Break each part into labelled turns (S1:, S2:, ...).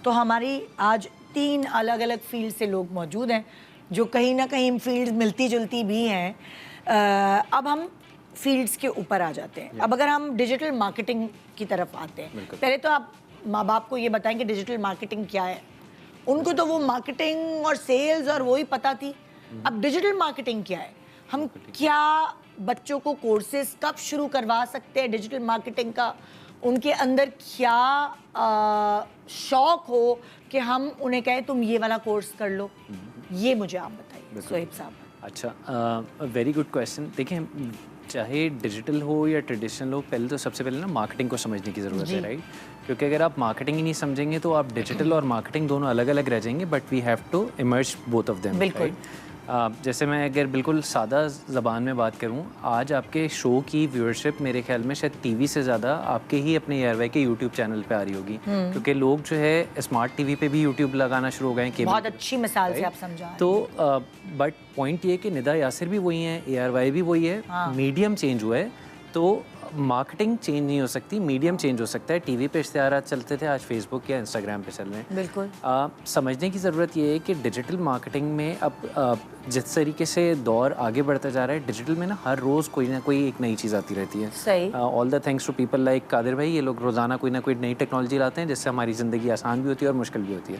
S1: तो हमारी आज 3 अलग अलग फील्ड से लोग मौजूद हैं जो कहीं ना कहीं फील्ड मिलती जुलती भी हैं। अब हम फील्ड्स के ऊपर आ जाते हैं। अब अगर हम डिजिटल मार्केटिंग की तरफ आते हैं, पहले तो आप माँ बाप को ये बताएं कि डिजिटल मार्केटिंग क्या है। उनको तो वो मार्केटिंग और सेल्स और वही पता थी। अब डिजिटल मार्केटिंग क्या है, हम क्या बच्चों को कोर्सेज कब शुरू करवा सकते हैं डिजिटल मार्केटिंग का, उनके अंदर क्या शौक हो कि हम उन्हें कहें तुम ये वाला कोर्स कर लो, ये मुझे आप बताइए सोहेब साहब।
S2: अच्छा, वेरी गुड क्वेश्चन। देखिए, चाहे डिजिटल हो या ट्रेडिशनल हो, पहले तो सबसे पहले ना मार्केटिंग को समझने की ज़रूरत है, राइट? क्योंकि अगर आप मार्केटिंग ही नहीं समझेंगे तो आप डिजिटल और मार्केटिंग दोनों अलग अलग रह जाएंगे, but we have to emerge both of them.
S1: बिल्कुल।
S2: जैसे मैं अगर बिल्कुल सादा ज़बान में बात करूं, आज आपके शो की व्यूअरशिप मेरे ख्याल में शायद टीवी से ज़्यादा आपके ही अपने एयरवे के यूट्यूब चैनल पे आ रही होगी, क्योंकि लोग जो है स्मार्ट टीवी पे भी यूट्यूब लगाना शुरू हो गए हैं।
S1: बहुत अच्छी मिसाल से आप समझा।
S2: तो बट पॉइंट ये कि निदा यासिर भी वही है, ARY भी वही है, मीडियम चेंज हुआ है। तो मार्केटिंग चेंज नहीं हो सकती, मीडियम चेंज हो सकता है। टीवी पे इश्तिहारात चलते थे, आज फेसबुक या इंस्टाग्राम पे चल रहे हैं।
S1: बिल्कुल।
S2: समझने की ज़रूरत ये है कि डिजिटल मार्केटिंग में अब जिस तरीके से दौर आगे बढ़ता जा रहा है, डिजिटल में ना हर रोज़ कोई ना कोई एक नई चीज़ आती रहती है।
S1: सही।
S2: All the thanks to people like Kadir भाई, ये लोग रोज़ाना कोई ना कोई नई टेक्नोलॉजी लाते हैं जिससे हमारी ज़िंदगी आसान भी होती है और मुश्किल भी होती है।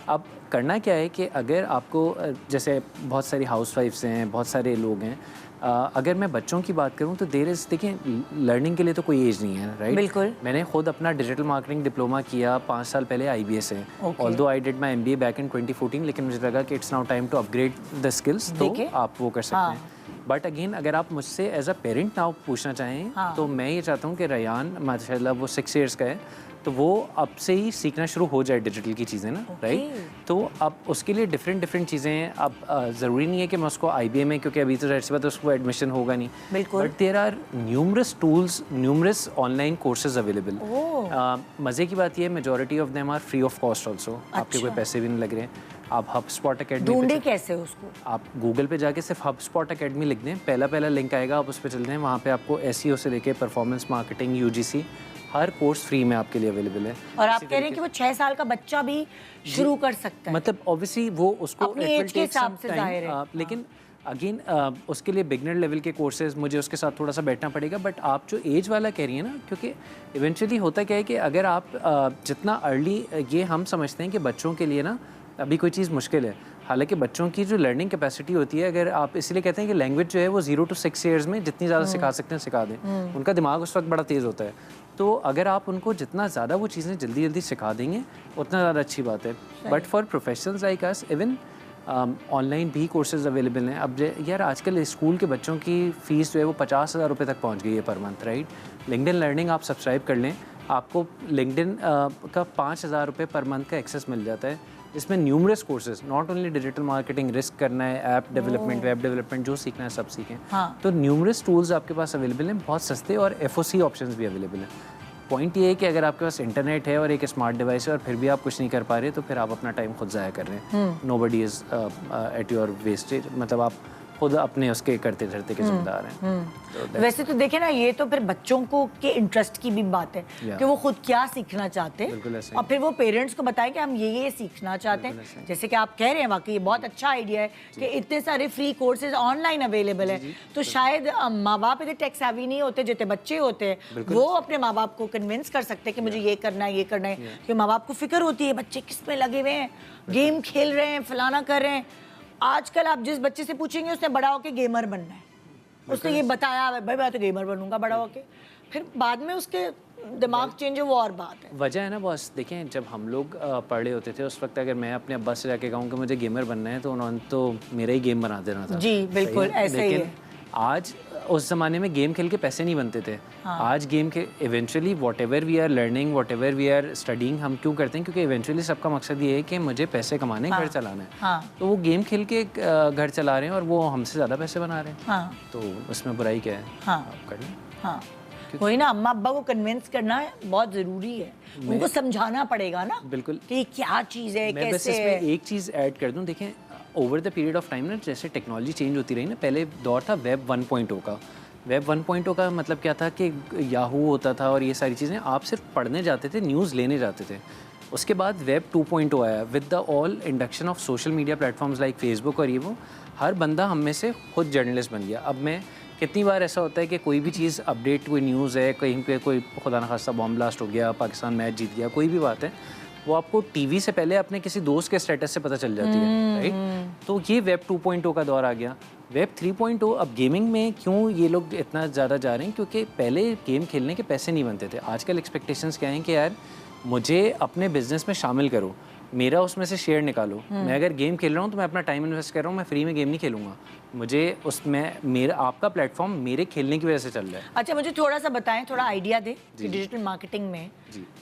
S2: अब करना क्या है कि अगर आपको जैसे बहुत सारी हाउसवाइफ्स हैं, बहुत सारे लोग हैं, अगर मैं बच्चों की बात करूं तो देर इज़, देखिए लर्निंग के लिए तो कोई एज नहीं है, राइट?
S1: बिल्कुल।
S2: मैंने खुद अपना डिजिटल मार्केटिंग डिप्लोमा किया 5 साल पहले IBA से। Although I did my MBA back in 2014, लेकिन मुझे लगा कि it's now time to upgrade the skills, तो आप वो कर सकते हैं। बट अगेन, अगर आप मुझसे एज अ पेरेंट नाउ पूछना चाहें, तो मैं ये चाहता हूँ कि रयान माशाल्लाह वो 6 ईयर्स का है, तो वो अब से ही सीखना शुरू हो जाए डिजिटल की चीज़ें ना, राइट? तो अब उसके लिए डिफरेंट चीज़ें हैं। अब ज़रूरी नहीं है कि मैं उसको IBA में, क्योंकि अभी तो जैसे बात है उसको एडमिशन होगा नहीं,
S1: बिल्कुल।
S2: But there are numerous tools, numerous online courses available. मज़े की बात यह है, majority of them are free of cost also. आपके कोई पैसे भी नहीं लग रहे हैं। आप HubSpot अकेडमी
S1: ढूंढे कैसे उसको?
S2: आप गूगल पे जाके सिर्फ HubSpot अकेडमी लिख दें, पहला लिंक आएगा, आप उस पर चलते हैं। वहाँ पे आपको SEO से लेके परफॉर्मेंस मार्केटिंग, UGC, हर कोर्स फ्री में आपके लिए अवेलेबल है।
S1: और आप कह रहे हैं कि वो 6 साल का बच्चा भी शुरू कर सकता है?
S2: मतलब ऑब्वियसली वो उसको
S1: अपनी एज के हिसाब से जाहिर है।
S2: लेकिन अगेन उसके लिए बिगनर लेवल के कोर्सेज, मुझे उसके साथ थोड़ा सा बैठना पड़ेगा। बट आप जो एज वाला कह रही है ना, क्योंकि इवेंचुअली होता क्या है कि अगर आप जितना अर्ली, ये हम समझते हैं कि बच्चों के लिए ना अभी कोई चीज़ मुश्किल है, हालांकि बच्चों की जो लर्निंग कैपेसिटी होती है, अगर आप इसलिए कहते हैं कि लैंग्वेज जो है वो 0 to 6 ईयर्स में जितनी ज़्यादा सिखा सकते हैं सिखा दें। उनका दिमाग उस वक्त बड़ा तेज़ होता है, तो अगर आप उनको जितना ज़्यादा वो चीज़ें जल्दी सिखा देंगे उतना ज़्यादा अच्छी बात है। But for professionals like us, even online भी कोर्सेज अवेलेबल हैं। अब यार आजकल स्कूल के बच्चों की फ़ीस जो है वो 50,000 रुपये तक पहुँच गई है per month, right? LinkedIn learning आप सब्सक्राइब कर लें, आपको लिंक्डइन का 5,000 रुपये पर मंथ का एक्सेस मिल जाता है। इसमें numerous courses, not only digital marketing, risk करना है, ऐप डेवलपमेंट, वेब डेवलपमेंट, जो सीखना है सब सीखें। तो न्यूमरस टूल्स आपके पास अवेलेबल हैं, बहुत सस्ते, और FOC ऑप्शंस भी अवेलेबल हैं। पॉइंट ये है कि अगर आपके पास इंटरनेट है और एक स्मार्ट डिवाइस है और फिर भी आप कुछ नहीं कर पा रहे, तो फिर आप अपना टाइम खुद ज़ाया कर रहे हैं। Nobody is at your wastage, मतलब आप खुद अपने उसके करते धरते के जिम्मेदार हैं।
S1: वैसे तो देखें ना, ये तो फिर बच्चों को के इंटरेस्ट की भी बात है कि वो खुद क्या सीखना चाहते हैं, और फिर वो पेरेंट्स को बताएं कि हम ये सीखना चाहते हैं। जैसे कि आप कह रहे हैं, वाकई ये बहुत अच्छा आइडिया है कि इतने सारे फ्री कोर्सेज ऑनलाइन अवेलेबल है। तो शायद माँ बाप इतने टेक सेवी नहीं होते, जितने बच्चे होते हैं वो अपने माँ बाप को कन्विंस कर सकते हैं कि मुझे ये करना है, ये करना है। क्योंकि माँ बाप को फिक्र होती है बच्चे किस में लगे हुए हैं, गेम खेल रहे हैं, फलाना कर रहे हैं। आजकल आप जिस बच्चे से पूछेंगे उसने बड़ा होके गेमर बनना है, उसने ये बताया भाई मैं तो गेमर बनूंगा बड़ा होके, फिर बाद में उसके दिमाग चेंज है, वो और बात है।
S2: वजह है ना बॉस, देखें जब हम लोग पढ़ रहे होते थे उस वक्त, अगर मैं अपने अब्बा से जाके कहूँ कि मुझे गेमर बनना है, तो उन्होंने तो मेरा ही गेम बना देना था।
S1: जी बिल्कुल ऐसे ही है।
S2: आज उस ज़माने में गेम खेल के पैसे नहीं बनते थे। आज गेम के eventually whatever we are learning, whatever we are studying, हम क्यों करते हैं? क्योंकि इवेंचुअली सबका मकसद ये है कि मुझे पैसे कमाने, घर चलाना है। तो वो गेम खेल के घर चला रहे हैं और वो हमसे ज़्यादा पैसे बना रहे हैं। तो उसमें बुराई क्या है? आप करिए।
S1: वही ना, अम्मा अब्बा को कन्विंस करना बहुत ज़रूरी है, उनको समझाना पड़ेगा ना।
S2: बिल्कुल
S1: कि क्या चीज़ है,
S2: मैं बस इसमें एक चीज़ ऐड कर दूं। देखें over the period of time ना, जैसे टेक्नोलॉजी चेंज होती रही ना, पहले दौर था वेब 1.0 का। वेब 1.0 का मतलब क्या था कि याहू होता था और ये सारी चीज़ें, आप सिर्फ पढ़ने जाते थे, न्यूज़ लेने जाते थे। उसके बाद वेब 2.0 आया with the all induction of social media platforms like Facebook और ये वो, हर बंदा हम में से खुद जर्नलिस्ट बन गया। अब मैं कितनी बार ऐसा होता है कि कोई भी चीज़ अपडेट, कोई न्यूज़ है, कहीं पे कोई खुदा न खास्ता बॉम्ब ब्लास्ट हो गया, पाकिस्तान मैच जीत गया, कोई भी बात है, वो आपको टीवी से पहले अपने किसी दोस्त के स्टेटस से पता चल जाती है, राइट? तो ये वेब 2.0 का दौर आ गया। वेब 3.0 अब गेमिंग में क्यों ये लोग इतना ज़्यादा जा रहे हैं, क्योंकि पहले गेम खेलने के पैसे नहीं बनते थे। आजकल एक्सपेक्टेशंस क्या हैं कि यार मुझे अपने बिजनेस में शामिल करो, मेरा उसमें से शेयर निकालो। मैं अगर गेम खेल रहा हूँ तो मैं अपना टाइम इन्वेस्ट कर रहा हूँ, मैं फ्री में गेम नहीं खेलूँगा। मुझे उसमें मेरा आपका प्लेटफॉर्म मेरे खेलने की वजह से चल रहा है।
S1: अच्छा, मुझे थोड़ा सा बताएं, थोड़ा आइडिया दें कि डिजिटल मार्केटिंग में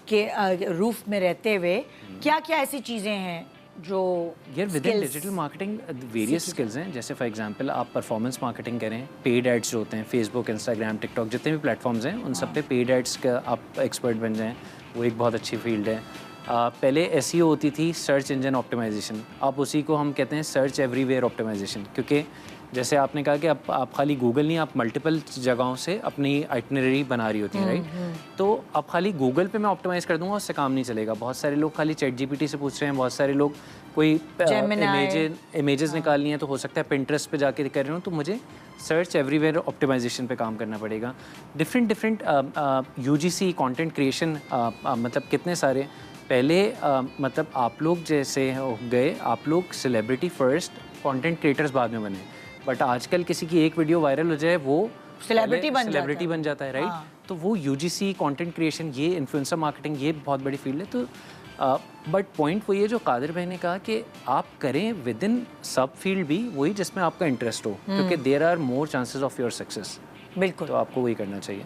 S1: के रूफ में रहते हुए क्या क्या ऐसी चीज़ें हैं जो
S2: यार with in digital marketing various skills हैं। जैसे फॉर एग्जांपल आप परफॉर्मेंस मार्केटिंग करें, पेड एड्स जो होते हैं फेसबुक, इंस्टाग्राम, टिकटॉक, जितने भी प्लेटफॉर्म्स हैं उन सब पे पेड एड्स का आप एक्सपर्ट बन जाएं, वो एक बहुत अच्छी फील्ड है। पहले एसईओ होती थी, सर्च इंजन ऑप्टिमाइजेशन, अब उसी को हम कहते हैं सर्च एवरीवेयर ऑप्टिमाइजेशन, क्योंकि जैसे आपने कहा कि आप खाली गूगल नहीं, आप मल्टीपल जगहों से अपनी आइटनरी बना रही होती हैं, राइट? तो अब खाली गूगल पे मैं ऑप्टिमाइज़ कर दूंगा, उससे काम नहीं चलेगा। बहुत सारे लोग खाली चैट जीपीटी से पूछ रहे हैं, बहुत सारे लोग कोई इमेजेस निकालनी है तो हो सकता है पिंटरेस्ट पे जाके कर रहे हो, तो मुझे सर्च एवरीवेयर ऑप्टिमाइजेशन पे काम करना पड़ेगा। डिफरेंट यूजीसी कंटेंट क्रिएशन, मतलब कितने सारे पहले मतलब आप लोग जैसे गए, आप लोग सेलिब्रिटी फर्स्ट, कंटेंट क्रिएटर्स बाद में बने, बट आजकल किसी की एक वीडियो वायरल हो जाए वो सेलिब्रिटी बन जाता है, राइट? तो वो यूजीसी कंटेंट क्रिएशन, ये इन्फ्लुएंसर मार्केटिंग, ये बहुत बड़ी फील्ड है। तो बट पॉइंट वो ये जो कादिर भाई ने कहा कि आप करें विद इन सब फील्ड भी वही जिसमें आपका इंटरेस्ट हो, क्योंकि there are more chances of your success.
S1: बिल्कुल,
S2: तो आपको वही करना चाहिए।